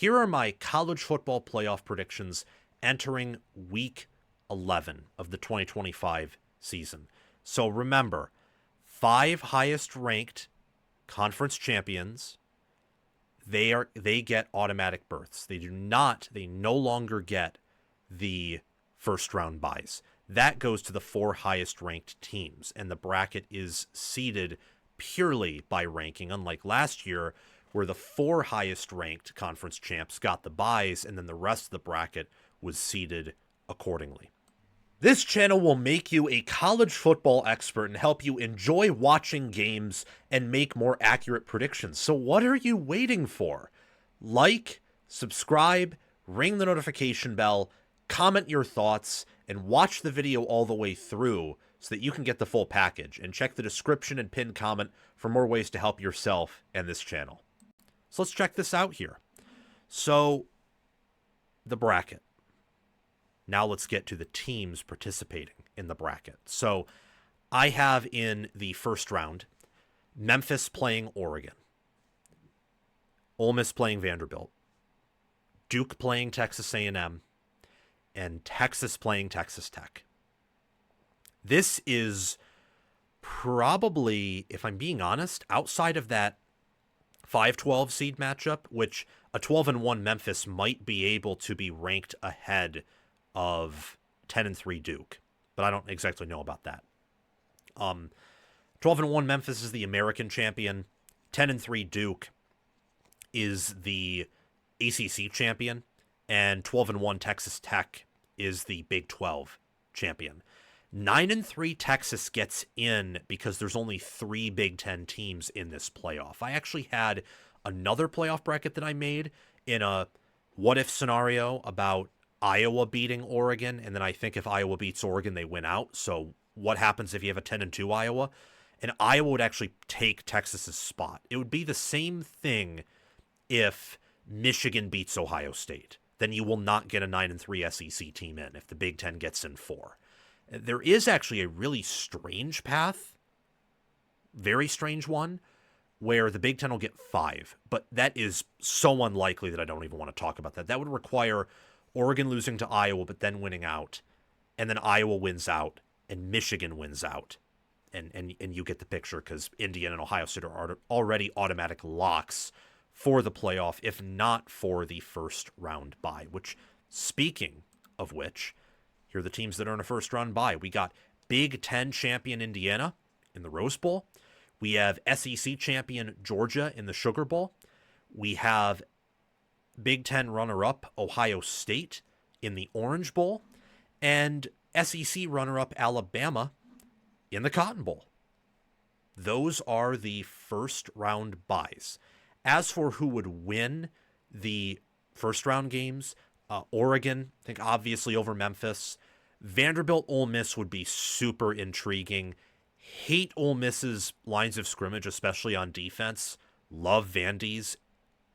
Here are my college football playoff predictions entering week 11 of the 2025 season. So remember, 5 highest ranked conference champions, they get automatic berths. They no longer get the first round buys. That goes to the 4 highest ranked teams, and the bracket is seeded purely by ranking, unlike last year where the 4 highest ranked conference champs got the buys and then the rest of the bracket was seeded accordingly. This channel will make you a college football expert and help you enjoy watching games and make more accurate predictions. So what are you waiting for? Like, subscribe, ring the notification bell, comment your thoughts, and watch the video all the way through so that you can get the full package. And check the description and pinned comment for more ways to help yourself and this channel. So let's check this out here. So, the bracket. Now let's get to the teams participating in the bracket. So, I have in the first round, Memphis playing Oregon, Ole Miss playing Vanderbilt, Duke playing Texas A&M, and Texas playing Texas Tech. This is probably, if I'm being honest, outside of that 5-12 seed matchup, which a 12-1 Memphis might be able to be ranked ahead of 10-3 Duke, but I don't exactly know about that. 12-1 Memphis is the American champion. 10-3 Duke is the ACC champion, and 12-1 Texas Tech is the Big 12 champion. 9-3 Texas gets in because there's only 3 Big 10 teams in this playoff. I actually had another playoff bracket that I made in a what-if scenario about Iowa beating Oregon, and then I think if Iowa beats Oregon, they win out. So what happens if you have a 10-2 Iowa? And Iowa would actually take Texas's spot. It would be the same thing if Michigan beats Ohio State. Then you will not get a 9-3 SEC team in if the Big 10 gets in 4. There is actually a really strange path, very strange one, where the Big 10 will get 5. But that is so unlikely that I don't even want to talk about that. That would require Oregon losing to Iowa, but then winning out. And then Iowa wins out, and Michigan wins out. And you get the picture, because Indiana and Ohio State are already automatic locks for the playoff, if not for the first round bye. Which, speaking of which, here are the teams that earn a first round bye. We got Big 10 champion Indiana in the Rose Bowl. We have SEC champion Georgia in the Sugar Bowl. We have Big 10 runner-up Ohio State in the Orange Bowl. And SEC runner-up Alabama in the Cotton Bowl. Those are the first round byes. As for who would win the first round games, Oregon, I think obviously over Memphis. Vanderbilt, Ole Miss would be super intriguing. Hate Ole Miss's lines of scrimmage, especially on defense. Love Vandy's.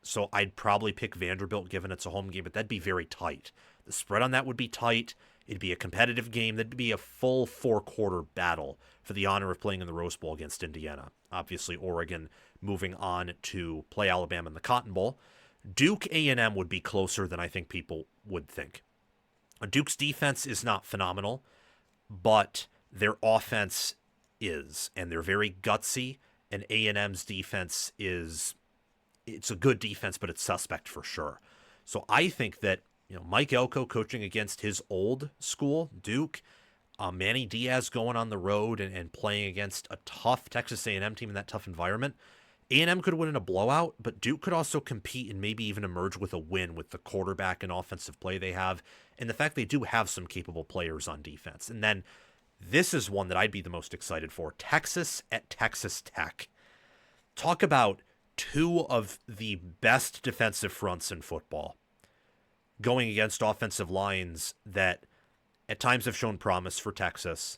So I'd probably pick Vanderbilt given it's a home game, but that'd be very tight. The spread on that would be tight. It'd be a competitive game. That'd be a full 4-quarter battle for the honor of playing in the Rose Bowl against Indiana. Obviously, Oregon moving on to play Alabama in the Cotton Bowl. Duke A&M would be closer than I think people would think. Duke's defense is not phenomenal, but their offense is, and they're very gutsy, and A&M's defense is, it's a good defense, but it's suspect for sure. So I think that, Mike Elko coaching against his old school, Duke, Manny Diaz going on the road and playing against a tough Texas A&M team in that tough environment. A&M could win in a blowout, but Duke could also compete and maybe even emerge with a win with the quarterback and offensive play they have, and the fact they do have some capable players on defense. And then this is one that I'd be the most excited for. Texas at Texas Tech. Talk about 2 of the best defensive fronts in football going against offensive lines that at times have shown promise for Texas,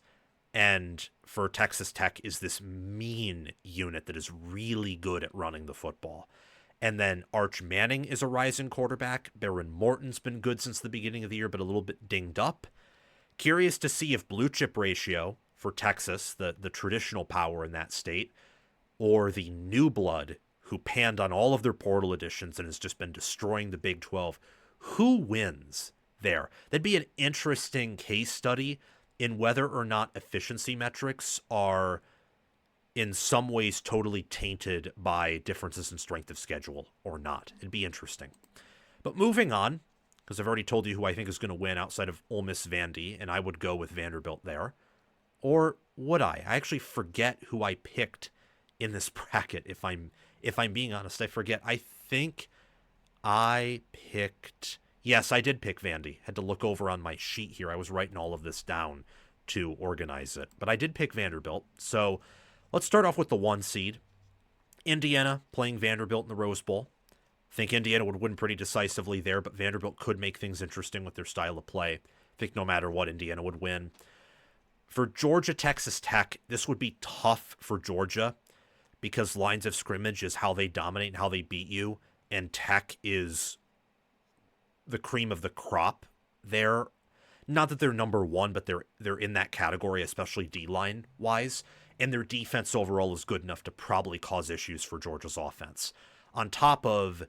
and for Texas Tech is this mean unit that is really good at running the football. And then Arch Manning is a rising quarterback. Baron Morton's been good since the beginning of the year, but a little bit dinged up. Curious to see if blue chip ratio for Texas, the traditional power in that state, or the new blood who panned on all of their portal additions and has just been destroying the Big 12. Who wins there? That'd be an interesting case study in whether or not efficiency metrics are in some ways totally tainted by differences in strength of schedule or not. It'd be interesting. But moving on, because I've already told you who I think is going to win outside of Ole Miss Vandy, and I would go with Vanderbilt there. Or would I? I actually forget who I picked in this bracket. If I'm being honest, I forget. I think I picked. Yes, I did pick Vandy. Had to look over on my sheet here. I was writing all of this down to organize it, but I did pick Vanderbilt. So let's start off with the 1 seed. Indiana playing Vanderbilt in the Rose Bowl. I think Indiana would win pretty decisively there, but Vanderbilt could make things interesting with their style of play. I think no matter what, Indiana would win. For Georgia, Texas Tech, this would be tough for Georgia because lines of scrimmage is how they dominate and how they beat you, and Tech is the cream of the crop there. Not that they're number one, but they're in that category, especially D-line wise, and their defense overall is good enough to probably cause issues for Georgia's offense. On top of,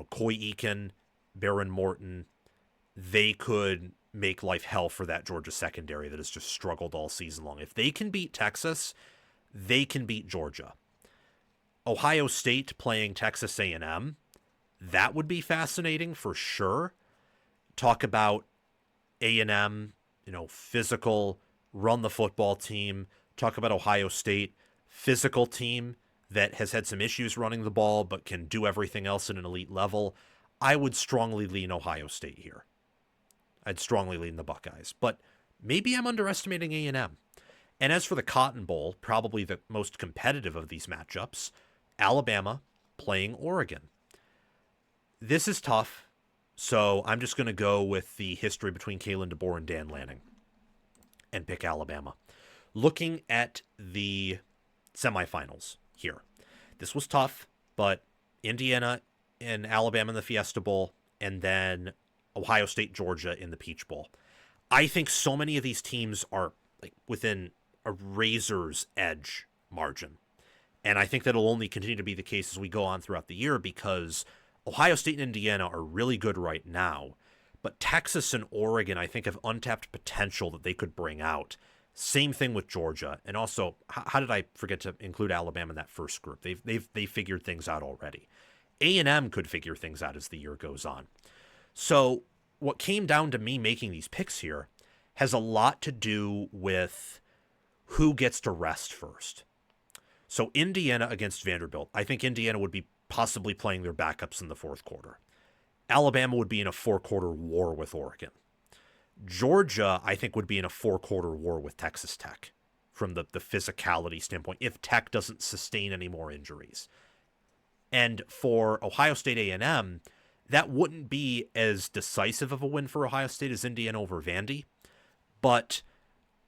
Coy Eakin, Baron Morton, they could make life hell for that Georgia secondary that has just struggled all season long. If they can beat Texas, they can beat Georgia. Ohio State playing Texas A&M, that would be fascinating for sure. Talk about A&M, physical, run the football team. Talk about Ohio State, physical team that has had some issues running the ball but can do everything else at an elite level. I would strongly lean Ohio State here. I'd strongly lean the Buckeyes, but maybe I'm underestimating A&M. And as for the Cotton Bowl, probably the most competitive of these matchups, Alabama playing Oregon. This is tough, so I'm just going to go with the history between Kalen DeBoer and Dan Lanning and pick Alabama. Looking at the semifinals here, this was tough, but Indiana and Alabama in the Fiesta Bowl, and then Ohio State, Georgia in the Peach Bowl. I think so many of these teams are within a razor's edge margin. And I think that'll only continue to be the case as we go on throughout the year because Ohio State and Indiana are really good right now. But Texas and Oregon, I think, have untapped potential that they could bring out. Same thing with Georgia. And also, how did I forget to include Alabama in that first group? They figured things out already. A&M could figure things out as the year goes on. So what came down to me making these picks here has a lot to do with who gets to rest first. So Indiana against Vanderbilt. I think Indiana would be possibly playing their backups in the fourth quarter. Alabama would be in a 4-quarter war with Oregon. Georgia, I think, would be in a 4-quarter war with Texas Tech from the physicality standpoint if Tech doesn't sustain any more injuries. And for Ohio State A&M, that wouldn't be as decisive of a win for Ohio State as Indiana over Vandy, but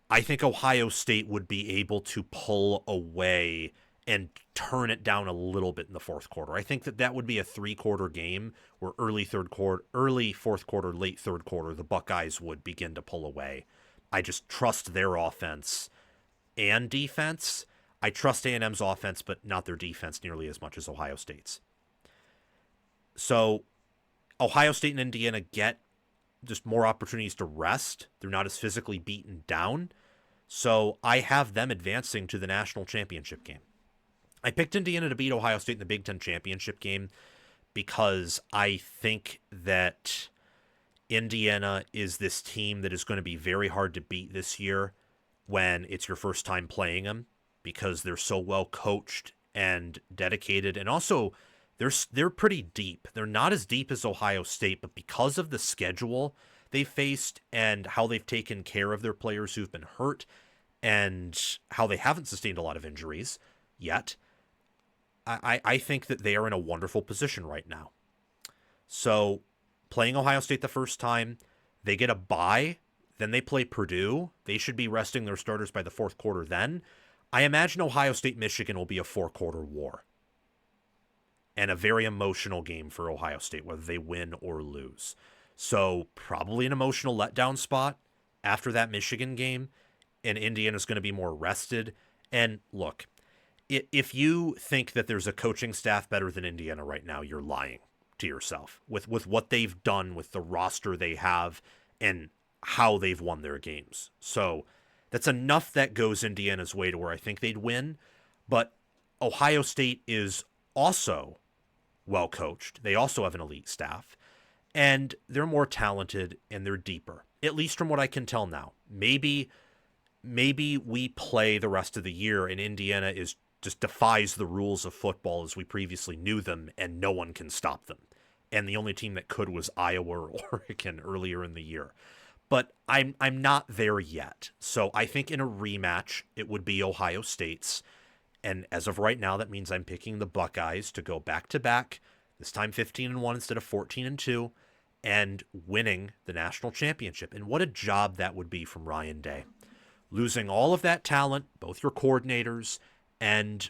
I think Ohio State would be able to pull away and turn it down a little bit in the fourth quarter. I think that would be a 3-quarter game where early fourth quarter, late third quarter, the Buckeyes would begin to pull away. I just trust their offense and defense. I trust A&M's offense, but not their defense nearly as much as Ohio State's. So Ohio State and Indiana get just more opportunities to rest. They're not as physically beaten down. So I have them advancing to the national championship game. I picked Indiana to beat Ohio State in the Big Ten championship game because I think that Indiana is this team that is going to be very hard to beat this year when it's your first time playing them because they're so well coached and dedicated. And also, they're pretty deep. They're not as deep as Ohio State, but because of the schedule they faced and how they've taken care of their players who've been hurt and how they haven't sustained a lot of injuries yet, I think that they are in a wonderful position right now. So playing Ohio State the first time, they get a bye, then they play Purdue. They should be resting their starters by the fourth quarter then. I imagine Ohio State-Michigan will be a 4-quarter war and a very emotional game for Ohio State, whether they win or lose. So probably an emotional letdown spot after that Michigan game, and Indiana's going to be more rested. And look, If you think that there's a coaching staff better than Indiana right now, you're lying to yourself with what they've done with the roster they have and how they've won their games. So that's enough that goes Indiana's way to where I think they'd win. But Ohio State is also well coached. They also have an elite staff, and they're more talented and they're deeper, at least from what I can tell now. Maybe we play the rest of the year and Indiana is just defies the rules of football as we previously knew them, and no one can stop them. And the only team that could was Iowa or Oregon earlier in the year. But I'm not there yet. So I think in a rematch, it would be Ohio State's. And as of right now, that means I'm picking the Buckeyes to go back to back, this time 15-1 instead of 14-2, and winning the national championship. And what a job that would be from Ryan Day. Losing all of that talent, both your coordinators, and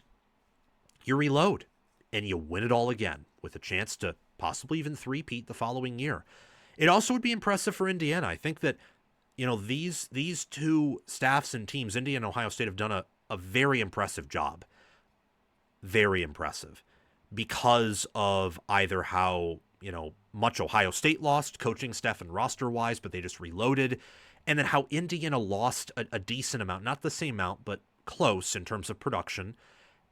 you reload and you win it all again with a chance to possibly even three-peat the following year. It also would be impressive for Indiana. I think that, these two staffs and teams, Indiana and Ohio State, have done a very impressive job. Very impressive. Because of either how, much Ohio State lost coaching staff and roster-wise, but they just reloaded, and then how Indiana lost a decent amount, not the same amount, but close in terms of production,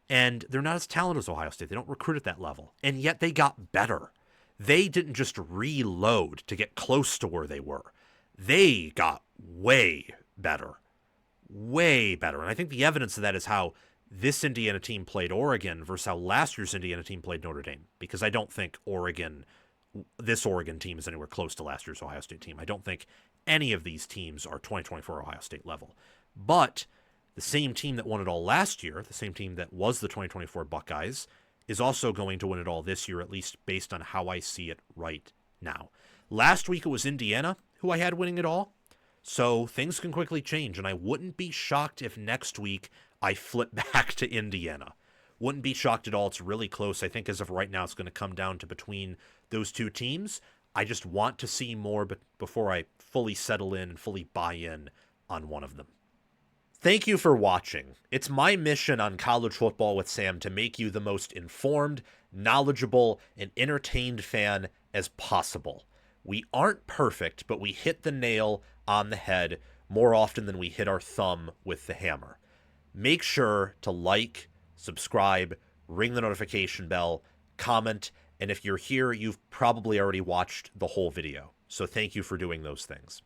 and they're not as talented as Ohio State. They don't recruit at that level, and yet they got better. They didn't just reload to get close to where they were. They got way better. Way better. And I think the evidence of that is how this Indiana team played Oregon versus how last year's Indiana team played Notre Dame, because I don't think this Oregon team is anywhere close to last year's Ohio State team. I don't think any of these teams are 2024 Ohio State level. But the same team that won it all last year, the same team that was the 2024 Buckeyes, is also going to win it all this year, at least based on how I see it right now. Last week it was Indiana who I had winning it all, so things can quickly change, and I wouldn't be shocked if next week I flip back to Indiana. Wouldn't be shocked at all. It's really close. I think as of right now it's going to come down to between those two teams. I just want to see more before I fully settle in and fully buy in on one of them. Thank you for watching. It's my mission on College Football with Sam to make you the most informed, knowledgeable, and entertained fan as possible. We aren't perfect, but we hit the nail on the head more often than we hit our thumb with the hammer. Make sure to like, subscribe, ring the notification bell, comment, and if you're here, you've probably already watched the whole video. So thank you for doing those things.